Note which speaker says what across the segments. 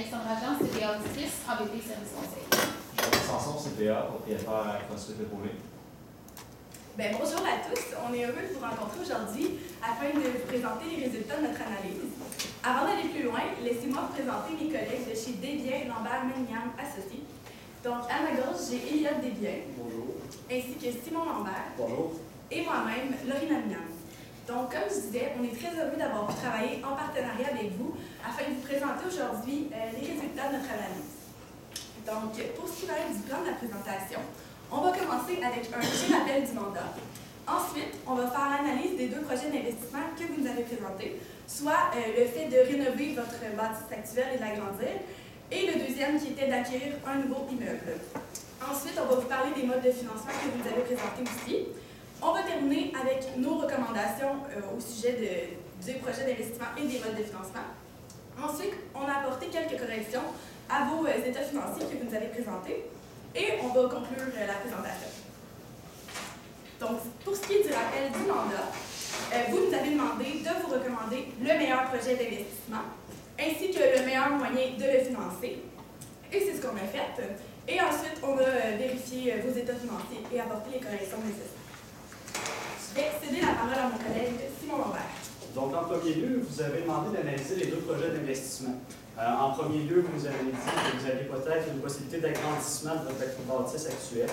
Speaker 1: Alexandre Agent, CPA Auditrice, ABP Service Conseil.
Speaker 2: Jean Sanson, CPA, propriétaire à CrossFit Épaulé.
Speaker 3: Bonjour à tous, on est heureux de vous rencontrer aujourd'hui afin de vous présenter les résultats de notre analyse. Avant d'aller plus loin, laissez-moi vous présenter mes collègues de chez Desbiens Lambert Maniam Associés. Donc, à ma gauche, j'ai Eliott Desbiens.
Speaker 4: Bonjour.
Speaker 3: Ainsi que Simon Lambert.
Speaker 4: Bonjour.
Speaker 3: Et moi-même, Laurie Maniam. Donc, comme je disais, on est très heureux d'avoir pu travailler en partenariat avec vous afin de vous présenter aujourd'hui les résultats de notre analyse. Donc, pour ce qui va être du plan de la présentation, on va commencer avec un petit rappel du mandat. Ensuite, on va faire l'analyse des deux projets d'investissement que vous nous avez présentés, soit le fait de rénover votre bâtisse actuelle et de l'agrandir, et le deuxième qui était d'acquérir un nouveau immeuble. Ensuite, on va vous parler des modes de financement que vous nous avez présentés aussi. On va terminer avec nos recommandations au sujet du projet d'investissement et des modes de financement. Ensuite, on a apporté quelques corrections à vos états financiers que vous nous avez présentés. Et on va conclure la présentation. Donc, pour ce qui est du rappel du mandat, vous nous avez demandé de vous recommander le meilleur projet d'investissement ainsi que le meilleur moyen de le financer. Et c'est ce qu'on a fait. Et ensuite, on a vérifié vos états financiers et apporté les corrections nécessaires. Je vais céder la parole à mon collègue Simon Lambert.
Speaker 4: Donc, en premier lieu, vous avez demandé d'analyser les deux projets d'investissement. En premier lieu, vous avez dit que vous aviez peut-être une possibilité d'agrandissement de votre bâtisse actuelle.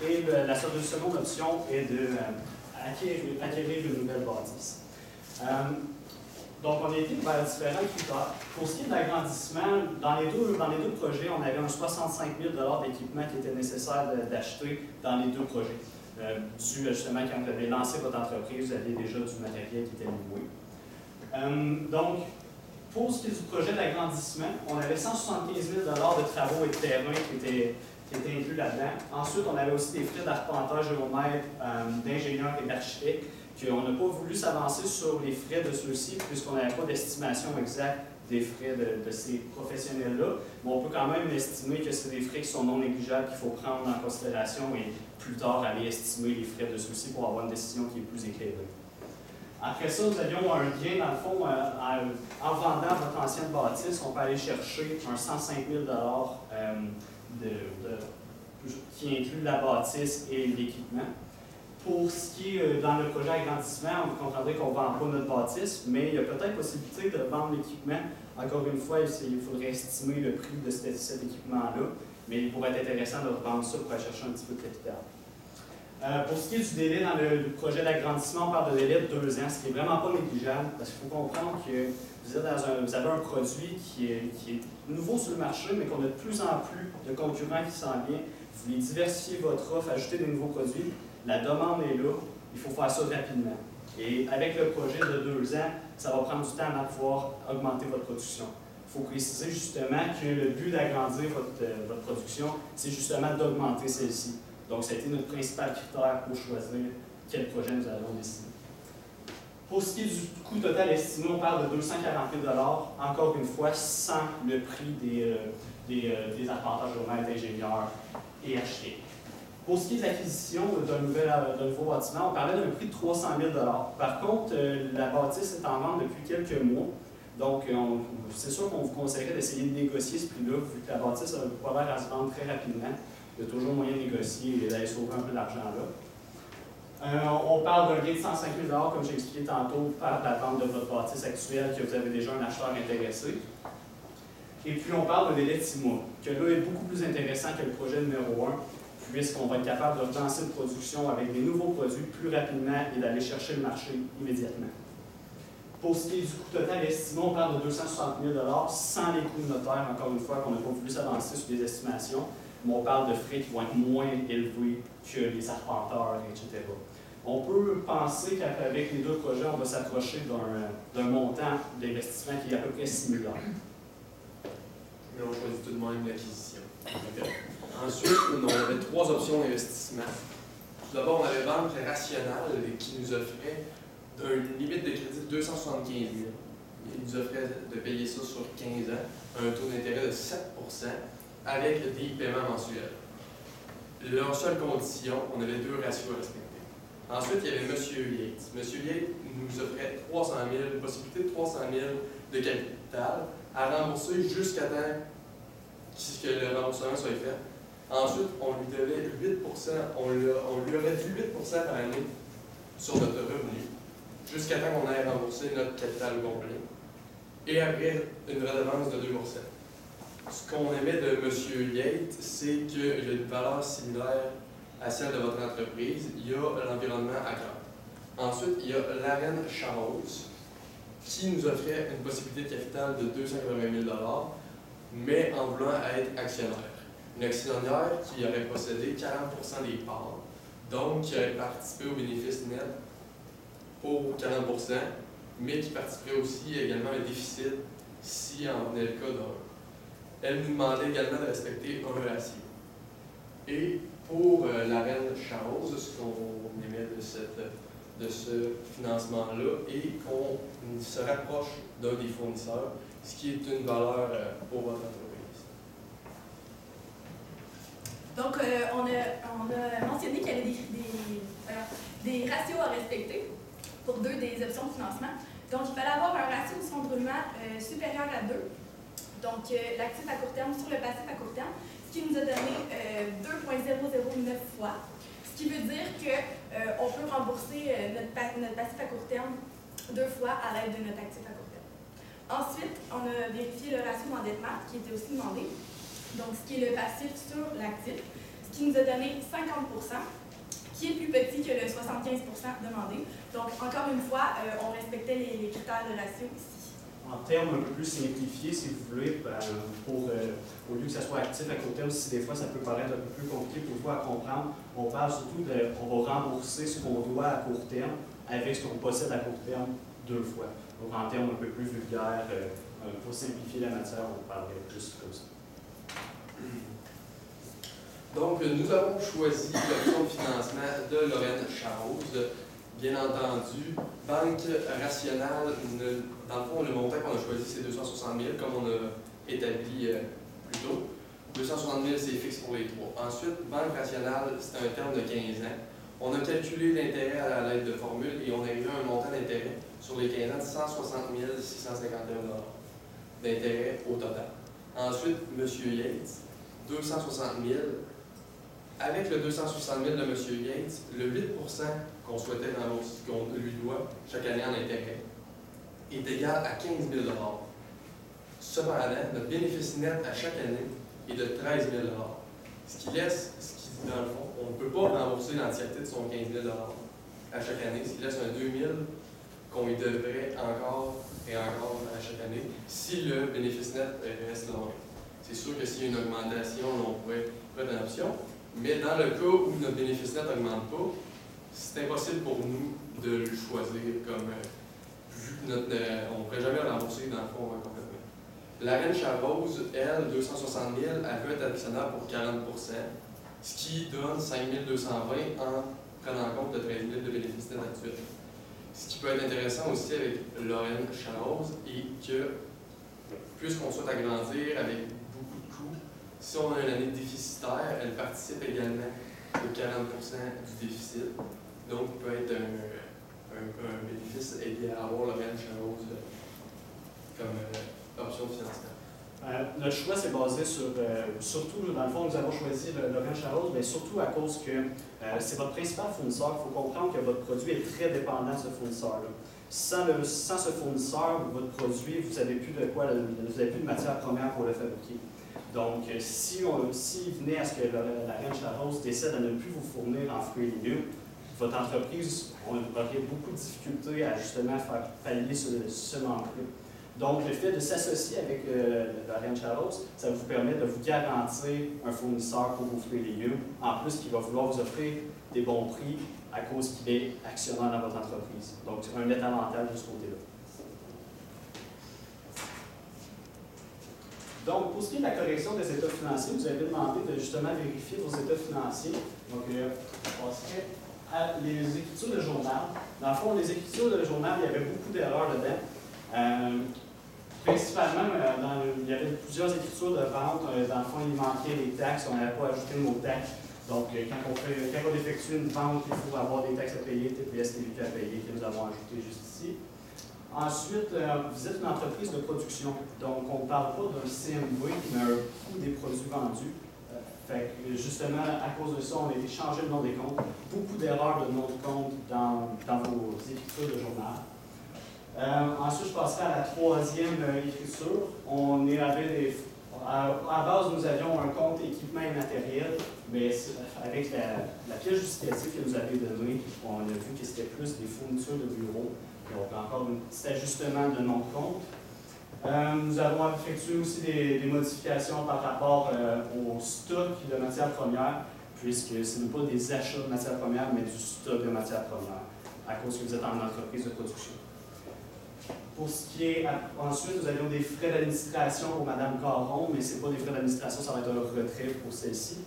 Speaker 4: Et la seconde option est d'acquérir une nouvelle bâtisse. Donc, on a été vers différents critères. Pour ce qui est de l'agrandissement, dans les deux projets, on avait un 65 000 d'équipement qui était nécessaire d'acheter dans les deux projets. Dû justement, quand vous avez lancé votre entreprise, vous aviez déjà du matériel qui était loué. Donc, pour ce qui est du projet d'agrandissement, on avait 175 000 de travaux et de terrain qui étaient inclus là-dedans. Ensuite, on avait aussi des frais d'arpenteur, géomètre, d'ingénieur et d'architecte, qu'on n'a pas voulu s'avancer sur les frais de ceux-ci, puisqu'on n'avait pas d'estimation exacte des frais de ces professionnels-là. Mais on peut quand même estimer que c'est des frais qui sont non négligeables, qu'il faut prendre en considération et plus tard aller estimer les frais de ceux-ci pour avoir une décision qui est plus éclairée. Après ça, nous avions un gain, dans le fond, en vendant votre ancienne bâtisse, on peut aller chercher un 105 000 qui inclut la bâtisse et l'équipement. Pour ce qui est dans le projet agrandissement, vous comprendrez qu'on ne vend pas notre bâtisse, mais il y a peut-être possibilité de vendre l'équipement. Encore une fois, il faudrait estimer le prix de cet équipement-là, mais il pourrait être intéressant de vendre ça pour aller chercher un petit peu de capital. Pour ce qui est du délai dans le projet d'agrandissement, on parle de délai de 2 ans, ce qui n'est vraiment pas négligeable, parce qu'il faut comprendre que vous avez un produit qui est nouveau sur le marché, mais qu'on a de plus en plus de concurrents qui s'en viennent. Vous voulez diversifier votre offre, ajouter des nouveaux produits, la demande est là, il faut faire ça rapidement. Et avec le projet de 2 ans, ça va prendre du temps avant de pouvoir augmenter votre production. Il faut préciser justement que le but d'agrandir votre production, c'est justement d'augmenter celle-ci. Donc, ça a été notre principal critère pour choisir quel projet nous allons décider. Pour ce qui est du coût total estimé, on parle de 240 000 encore une fois, sans le prix des arpenteurs, géomètres, d'ingénieurs et architectes. Pour ce qui est de l'acquisition d'un nouveau bâtiment, on parlait d'un prix de 300 000 Par contre, la bâtisse est en vente depuis quelques mois. Donc, c'est sûr qu'on vous conseillerait d'essayer de négocier ce prix-là, vu que la bâtisse a pas l'air à se vendre très rapidement. Il y a toujours moyen de négocier et d'aller sauver un peu d'argent là. On parle d'un gain de 105 000 comme j'ai expliqué tantôt, par la vente de votre bâtisse actuelle, que vous avez déjà un acheteur intéressé. Et puis, on parle d'un délai de 6 mois, que là est beaucoup plus intéressant que le projet numéro 1, puisqu'on va être capable de relancer une production avec des nouveaux produits plus rapidement et d'aller chercher le marché immédiatement. Pour ce qui est du coût total estimé, on parle de 260 000 sans les coûts de notaire, encore une fois, qu'on n'a pas voulu s'avancer sur des estimations, mais on parle de frais qui vont être moins élevés que les arpenteurs, etc. On peut penser qu'avec les deux projets, on va s'approcher d'un montant d'investissement qui est à peu près similaire.
Speaker 5: Mais on choisit tout de même l'acquisition. Okay. Ensuite, on avait 3 options d'investissement. Tout d'abord, on avait Banque Rationnelle qui nous offrait une limite de crédit de 275 000. Il nous offrait de payer ça sur 15 ans, un taux d'intérêt de 7 % avec des paiements mensuels. Leur seule condition, on avait 2 ratios à respecter. Ensuite, il y avait M. Yates. M. Yates nous offrait 300 000, une possibilité de 300 000 de capital à rembourser jusqu'à temps que le remboursement soit fait. Ensuite, on lui devait 8%, on lui aurait dû 8% par année sur notre revenu, jusqu'à temps qu'on ait remboursé notre capital complet. Et après, une redevance de 2%. Ce qu'on aimait de M. Yates, c'est qu'il y a une valeur similaire à celle de votre entreprise. Il y a l'environnement à cœur. Ensuite, il y a l'Arène Charros, qui nous offrait une possibilité de capital de 280 000 $, mais en voulant être actionnaire. Une actionnaire qui aurait possédé 40% des parts, donc qui aurait participé au bénéfice net pour 40%, mais qui participerait aussi également au déficit si en venait le cas d'un. Elle nous demandait également de respecter un ratio. Et pour l'Arène Charros, ce qu'on aimait de ce financement-là est qu'on se rapproche d'un des fournisseurs, ce qui est une valeur pour votre entreprise.
Speaker 3: Donc, on a mentionné qu'il y avait des ratios à respecter pour deux des options de financement. Donc, il fallait avoir un ratio de fonds de roulement supérieur à 2. Donc, l'actif à court terme sur le passif à court terme, ce qui nous a donné 2,009 fois. Ce qui veut dire qu'on peut rembourser notre passif à court terme 2 fois à l'aide de notre actif à court terme. Ensuite, on a vérifié le ratio d'endettement qui était aussi demandé. Donc, ce qui est le passif sur l'actif, ce qui nous a donné 50%, qui est plus petit que le 75% demandé. Donc, encore une fois, on respectait les critères de ratio ici.
Speaker 4: En termes un peu plus simplifiés, si vous voulez, au lieu que ça soit actif à court terme, si des fois ça peut paraître un peu plus compliqué pour vous à comprendre, on parle surtout on va rembourser ce qu'on doit à court terme avec ce qu'on possède à court terme 2 fois. Donc, en termes un peu plus vulgaires, pour simplifier la matière, on parlerait plus comme ça.
Speaker 5: Donc, nous avons choisi l'option de financement de Lorraine Charros. Bien entendu, Banque Rationale, dans le fond, le montant qu'on a choisi, c'est 260 000, comme on a établi plus tôt. 260 000, c'est fixe pour les trois. Ensuite, Banque Rationale, c'est un terme de 15 ans. On a calculé l'intérêt à l'aide de formules et on a arrivé à un montant d'intérêt sur les 15 ans de 160 651 $ d'intérêt au total. Ensuite, M. Yates, 260 000. Avec le 260 000 de M. Yates, le 8% qu'on souhaitait rembourser, qu'on lui doit chaque année en intérêt, est égal à 15 000 $. Cependant, notre bénéfice net à chaque année est de 13 000 $. Ce qui laisse, dans le fond, on ne peut pas rembourser l'entièreté de son 15 000 $ à chaque année, ce qui laisse un 2 000 qu'on lui devrait encore et encore à chaque année si le bénéfice net reste loin. C'est sûr que s'il y a une augmentation, on pourrait prendre une option, mais dans le cas où notre bénéfice net n'augmente pas, c'est impossible pour nous de le choisir comme vu que on ne pourrait jamais le rembourser dans le fond complètement. L'Arène Charros, elle, 260 000, elle veut être actionnaire pour 40 %, ce qui donne 5 220 en prenant en compte le 13 000 de bénéfice net actuel. Ce qui peut être intéressant aussi avec Lorraine Charros est que, puisqu'on souhaite agrandir avec beaucoup de coûts, si on a une année déficitaire, elle participe également de 40 % du déficit. Donc, il peut être un bénéfice aidé à avoir Lorraine Charros comme option de financement.
Speaker 4: Notre choix s'est basé sur, surtout, dans le fond, nous avons choisi Lorraine Charros, mais surtout à cause que c'est votre principal fournisseur. Il faut comprendre que votre produit est très dépendant de ce fournisseur-là. Sans ce fournisseur, votre produit, vous n'avez plus de matière première pour le fabriquer. Donc, si venait à ce que l'Arène Charros décide de ne plus vous fournir en fruits et légumes, votre entreprise aurait beaucoup de difficultés à justement faire pallier ce manque-là. Donc, le fait de s'associer avec l'Arène Charros, ça vous permet de vous garantir un fournisseur pour vos fruits et légumes, en plus qui va vouloir vous offrir des bons prix à cause qu'il est actionnaire dans votre entreprise. Donc, c'est un net avantage de ce côté-là. Donc, pour ce qui est de la correction des états financiers, vous avez demandé de justement vérifier vos états financiers. Donc, on passerait à les écritures de journal. Dans le fond, les écritures de journal, il y avait beaucoup d'erreurs dedans. Principalement, il y avait plusieurs écritures de vente. Dans le fond, il manquait les taxes, on n'avait pas ajouté le mot taxe. Donc, quand on effectue une vente, il faut avoir des taxes à payer, TPS, TVQ à payer, que nous avons ajouté juste ici. Ensuite, vous êtes une entreprise de production. Donc, on ne parle pas d'un CMV, mais un coût des produits vendus. Fait que, justement, à cause de ça, on a été changé le nom des comptes. Beaucoup d'erreurs de nom de compte dans vos écritures de journal. Ensuite, je passerai à la troisième écriture. À la base, nous avions un compte équipement et matériel, mais avec la pièce justificative que nous avez donnée, on a vu que c'était plus des fournitures de bureau. Donc, encore un petit ajustement de nom de compte. Nous avons effectué aussi des modifications par rapport au stock de matières premières, puisque ce n'est pas des achats de matières premières, mais du stock de matières premières, à cause que vous êtes en entreprise de production. Pour ce qui est, ensuite, nous avions des frais d'administration pour Mme Caron, mais ce n'est pas des frais d'administration, ça va être un retrait pour celle-ci.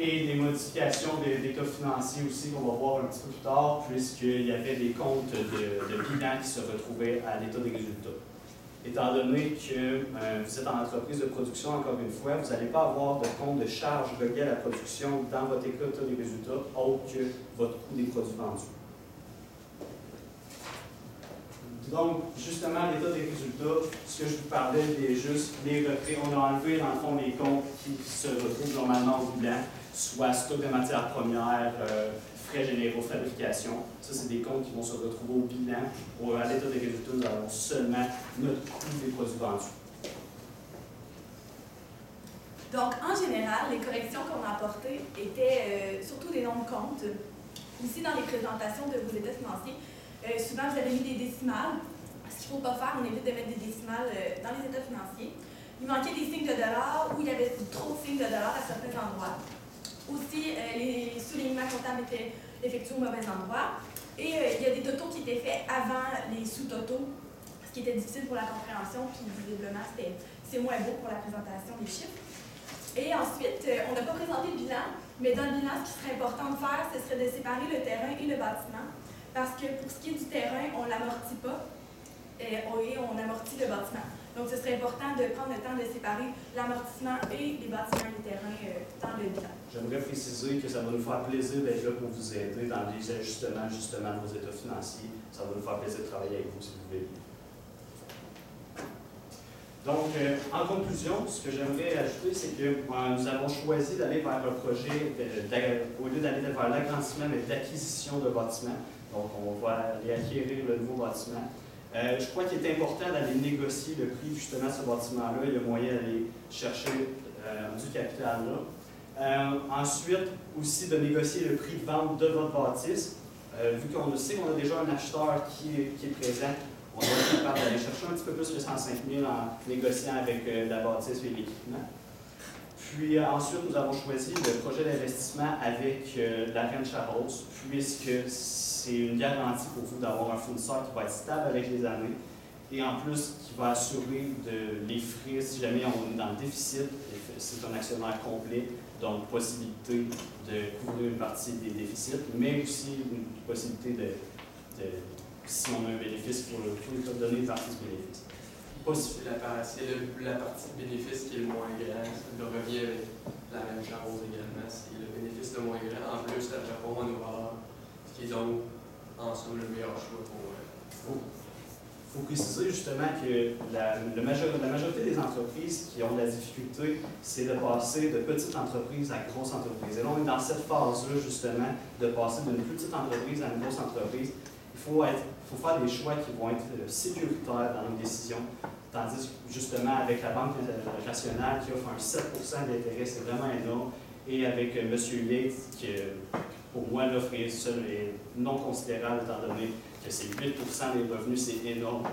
Speaker 4: Et des modifications d'état financier aussi qu'on va voir un petit peu plus tard, puisqu'il y avait des comptes de bilan qui se retrouvaient à l'état des résultats. Étant donné que vous êtes en entreprise de production, encore une fois, vous n'allez pas avoir de compte de charge relié à la production dans votre état des résultats, autre que votre coût des produits vendus. Donc, justement, l'état des résultats, ce que je vous parlais, juste les retraits, on a enlevé dans le fond les comptes qui se retrouvent normalement au bilan, soit stock de matières premières, frais généraux, fabrication. Ça, c'est des comptes qui vont se retrouver au bilan. À l'état des résultats, nous avons seulement notre coût des produits vendus.
Speaker 3: Donc, en général, les corrections qu'on a apportées étaient surtout des noms de compte. Aussi, dans les présentations de vos états financiers, souvent, vous avez mis des décimales. Ce qu'il ne faut pas faire, on évite de mettre des décimales dans les états financiers. Il manquait des signes de dollars ou il y avait trop de signes de dollars à certains endroits. Aussi, les soulignements comptables étaient effectués au mauvais endroit. Et il y a des totaux qui étaient faits avant les sous-totaux, ce qui était difficile pour la compréhension, puis visiblement, c'est moins beau pour la présentation des chiffres. Et ensuite, on n'a pas présenté le bilan, mais dans le bilan, ce qui serait important de faire, ce serait de séparer le terrain et le bâtiment. Parce que pour ce qui est du terrain, on ne l'amortit pas et on amortit le bâtiment. Donc, ce serait important de prendre le temps de séparer l'amortissement et les bâtiments et les terrains dans le bilan.
Speaker 4: J'aimerais préciser que ça va nous faire plaisir d'être là pour vous aider dans les ajustements justement de vos états financiers. Ça va nous faire plaisir de travailler avec vous si vous voulez. Donc, en conclusion, ce que j'aimerais ajouter, c'est que nous avons choisi d'aller vers un projet, au lieu d'aller vers l'agrandissement, mais d'acquisition de bâtiments. Donc, on va aller acquérir le nouveau bâtiment. Je crois qu'il est important d'aller négocier le prix justement de ce bâtiment-là. Il y a moyen d'aller chercher du capital là. Ensuite, aussi de négocier le prix de vente de votre bâtisse. Vu qu'on sait qu'on a déjà un acheteur qui est présent, on va être capable d'aller chercher un petit peu plus que 105 000 en négociant avec la bâtisse et l'équipement. Puis ensuite, nous avons choisi le projet d'investissement avec la Ranch House, puisque c'est une garantie pour vous d'avoir un fournisseur qui va être stable avec les années et en plus qui va assurer les frais si jamais on est dans le déficit. C'est un actionnaire complet, donc possibilité de couvrir une partie des déficits, mais aussi une possibilité si on a un bénéfice, il faut donner une partie du bénéfice.
Speaker 5: C'est la partie de bénéfice qui est le moins grand. Le revient avec la même chose également. C'est le bénéfice le moins grand. En plus, ça répond à nos valeurs, ce qui est donc en somme le meilleur choix pour.
Speaker 4: Il faut préciser justement que la majorité des entreprises qui ont de la difficulté, c'est de passer de petites entreprises à grosses entreprises. Et là, on est dans cette phase-là, justement, de passer d'une petite entreprise à une grosse entreprise. Il faut faire des choix qui vont être sécuritaires dans nos décisions. Tandis que, justement, avec la Banque nationale qui offre un 7 d'intérêt, c'est vraiment énorme. Et avec M. Yates, qui, pour moi, l'offre est non considérable, étant donné que c'est 8 des revenus, c'est énorme.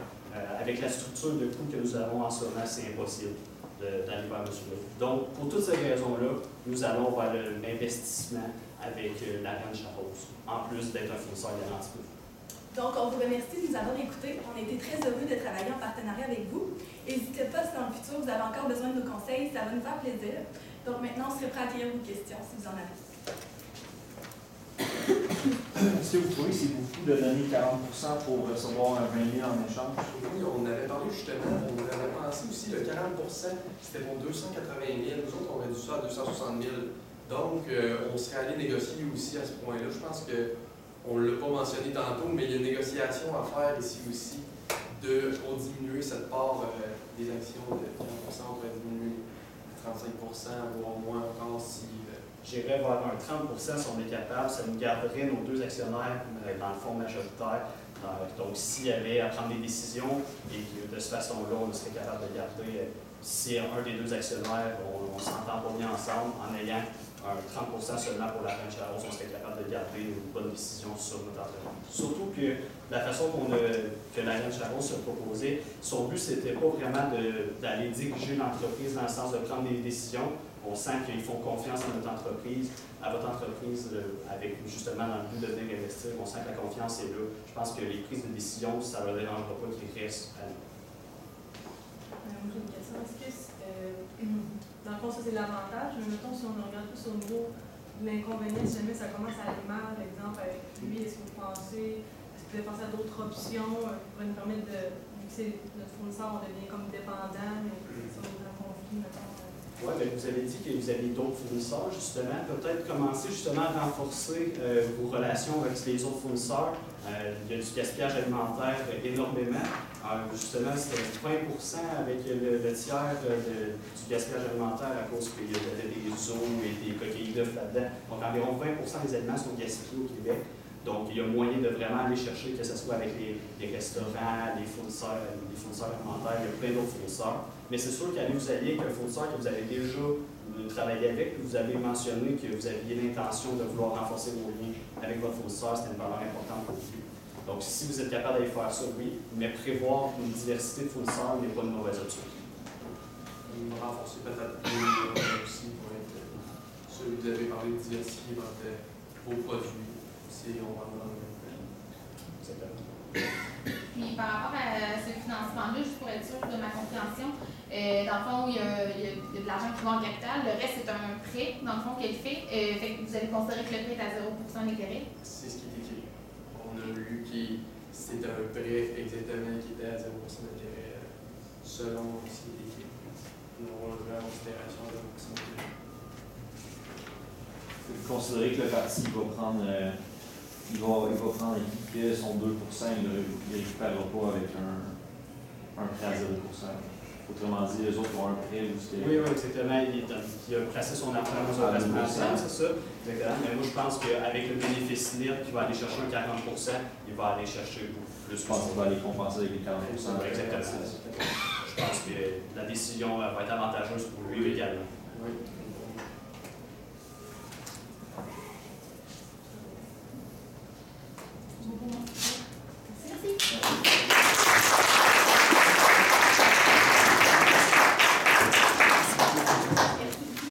Speaker 4: Avec la structure de coûts que nous avons en ce moment, c'est impossible d'aller vers M. Yates. Donc, pour toutes ces raisons-là, nous allons vers l'investissement avec la Ranch House, en plus d'être un fournisseur garanti.
Speaker 3: Donc, on vous remercie de nous avoir écoutés. On a été très heureux de travailler en partenariat avec vous. N'hésitez pas, si dans le futur, vous avez encore besoin de nos conseils, ça va nous faire plaisir. Donc, maintenant, on serait prêt à accueillir vos questions, si vous en avez.
Speaker 2: Est-ce que vous trouvez que c'est beaucoup de donner 40 pour recevoir 20 000 en échange?
Speaker 5: Oui, on avait parlé justement, on avait pensé aussi le 40 c'était pour 280 000. Nous autres, on réduit ça à 260 000. Donc, on serait allé négocier aussi à ce point-là. Je pense que on ne l'a pas mentionné tantôt, mais il y a une négociation à faire ici aussi pour diminuer cette part des actions de 40%, on pourrait diminuer à 35%, voire moins encore si.
Speaker 4: J'irais vers un 30% si on est capable. Ça nous garderait nos deux actionnaires dans le fonds majoritaire. Donc, s'il y avait à prendre des décisions et que de cette façon-là, on serait capable de garder, si un des deux actionnaires, on s'entend pas bien ensemble, en ayant un 30% seulement pour la Ranch Arrows, on serait capable de garder une bonne décision sur notre entreprise. Surtout que la façon que la Ranch Arrows se proposait, son but, c'était pas vraiment d'aller diriger l'entreprise dans le sens de prendre des décisions. On sent qu'ils font confiance à notre entreprise, à votre entreprise, avec justement dans le but de venir investir. On sent que la confiance est là. Je pense que les prises de décision, ça ne leur dérangera pas qu'ils restent à nous.
Speaker 6: Moi, j'ai une question. Est-ce que, dans le fond, ça c'est l'avantage, mais mettons, si on regarde plus au niveau de l'inconvénient, si jamais ça commence à aller mal, par exemple, avec lui, est-ce que vous pensez, est-ce que vous avez pensé à d'autres options qui pourraient nous permettre de, vu que c'est notre fournisseur, on devient comme dépendant, mais si on est en conflit, mettons.
Speaker 4: Oui, vous avez dit que vous avez d'autres fournisseurs, justement. Peut-être commencer justement à renforcer vos relations avec les autres fournisseurs. Il y a du gaspillage alimentaire énormément. Justement, c'était 20% avec le tiers du gaspillage alimentaire à cause qu'il y avait des os et des coquilles d'œufs là-dedans. Donc, environ 20% des aliments sont gaspillés au Québec. Donc, il y a moyen de vraiment aller chercher, que ce soit avec les restaurants, les fournisseurs alimentaires, il y a plein d'autres fournisseurs. Mais c'est sûr qu'aller vous allier avec un fournisseur que vous avez déjà travaillé avec, vous avez mentionné que vous aviez l'intention de vouloir renforcer vos liens avec votre fournisseur, c'était une valeur importante pour vous. Donc, si vous êtes capable d'aller faire ça, oui, mais prévoir une diversité de fournisseurs n'est pas une mauvaise option.
Speaker 5: Renforcer peut-être aussi pour être celui que vous avez parlé de diversifier vos produits. On va dans le même.
Speaker 1: Puis par rapport à ce financement-là, juste pour être sûr de ma compréhension, dans le fond, il y a de l'argent qui va en capital, le reste c'est un prêt, dans le fond, qu'elle fait. Fait que vous allez considérer que le prêt est à 0% d'intérêt?
Speaker 5: C'est ce qui est écrit. On a lu que c'était un prêt exactement qui était à 0% d'intérêt selon ce qui est écrit. Nous avons levé en considération 0% d'intérêt.
Speaker 2: Vous considérez que le parti va prendre. Il va prendre que son 2%, il ne récupérera pas avec un prêt à 0%. Autrement dit, les autres ont un prêt jusqu'à.
Speaker 4: Oui, exactement. Il a placé son argent dans un placement simple, c'est ça. Exactement. Mais moi, je pense qu'avec le bénéfice net, qui va aller chercher un 40%, il va aller chercher plus.
Speaker 2: Je pense qu'il va aller compenser avec les 40%.
Speaker 4: Exactement. Je pense que la décision va être avantageuse